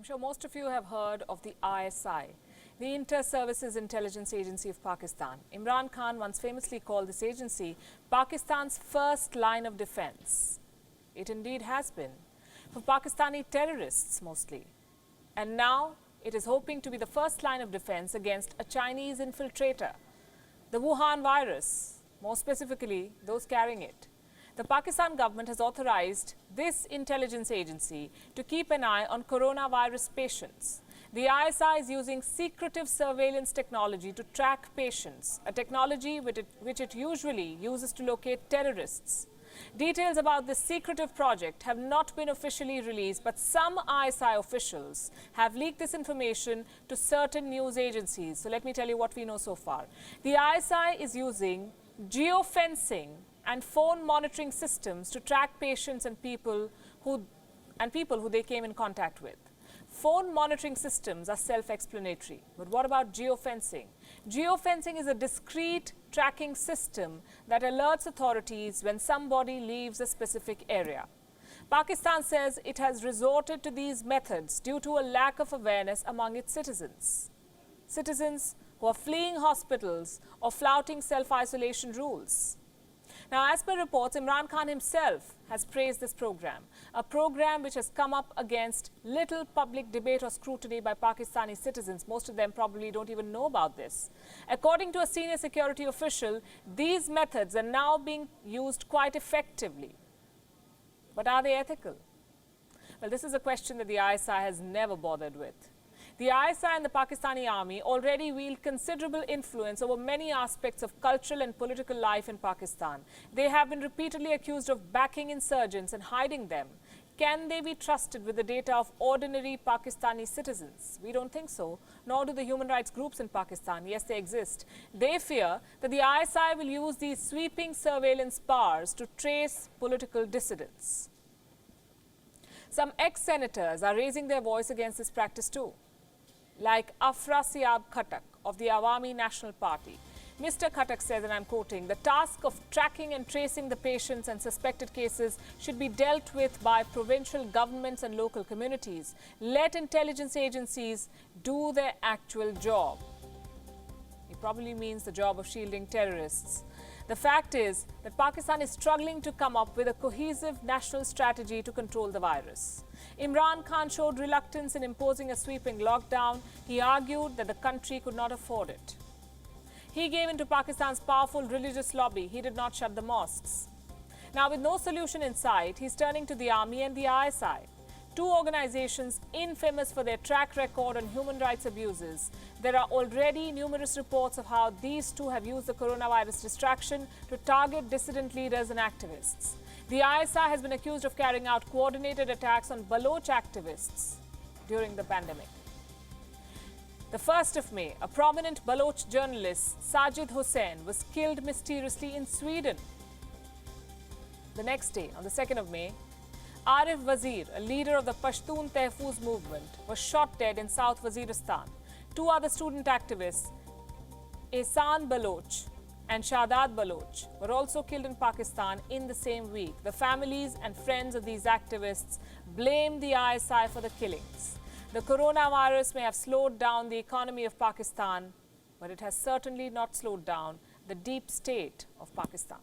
I'm sure most of you have heard of the I.S.I, the Inter-Services Intelligence Agency of Pakistan. Imran Khan once famously called this agency Pakistan's first line of defense. It indeed has been, for Pakistani terrorists mostly. And now it is hoping to be the first line of defense against a Chinese infiltrator, the Wuhan virus, more specifically those carrying it. The Pakistan government has authorized this intelligence agency to keep an eye on coronavirus patients. The I.S.I is using secretive surveillance technology to track patients, a technology which it usually uses to locate terrorists. Details about this secretive project have not been officially released, but some I.S.I officials have leaked this information to certain news agencies. So let me tell you what we know so far. The I.S.I is using geofencing and phone monitoring systems to track patients and people who they came in contact with. Phone monitoring systems are self-explanatory, but what about geofencing? Geofencing is a discrete tracking system that alerts authorities when somebody leaves a specific area. Pakistan says it has resorted to these methods due to a lack of awareness among its citizens. Citizens who are fleeing hospitals or flouting self-isolation rules. Now, as per reports, Imran Khan himself has praised this program, a program which has come up against little public debate or scrutiny by Pakistani citizens. Most of them probably don't even know about this. According to a senior security official, these methods are now being used quite effectively. But are they ethical? Well, this is a question that the I.S.I has never bothered with. The I.S.I and the Pakistani army already wield considerable influence over many aspects of cultural and political life in Pakistan. They have been repeatedly accused of backing insurgents and hiding them. Can they be trusted with the data of ordinary Pakistani citizens? We don't think so, nor do the human rights groups in Pakistan. Yes, they exist. They fear that the I.S.I will use these sweeping surveillance powers to trace political dissidents. Some ex-senators are raising their voice against this practice too, like Afrasiab Khattak of the Awami National Party. Mr. Khattak says, and I'm quoting, "The task of tracking and tracing the patients and suspected cases should be dealt with by provincial governments and local communities. Let intelligence agencies do their actual job." He probably means the job of shielding terrorists. The fact is that Pakistan is struggling to come up with a cohesive national strategy to control the virus. Imran Khan showed reluctance in imposing a sweeping lockdown. He argued that the country could not afford it. He gave in to Pakistan's powerful religious lobby. He did not shut the mosques. Now, with no solution in sight, he's turning to the army and the I.S.I, two organizations infamous for their track record on human rights abuses. There are already numerous reports of how these two have used the coronavirus distraction to target dissident leaders and activists. The I.S.I has been accused of carrying out coordinated attacks on Baloch activists during the pandemic. The 1st of May, a prominent Baloch journalist, Sajid Hussain, was killed mysteriously in Sweden. The next day, on the 2nd of May, Arif Wazir, a leader of the Pashtun Tehfuz movement, was shot dead in South Waziristan. Two other student activists, Ehsan Baloch and Shadad Baloch, were also killed in Pakistan in the same week. The families and friends of these activists blame the I.S.I for the killings. The coronavirus may have slowed down the economy of Pakistan, but it has certainly not slowed down the deep state of Pakistan.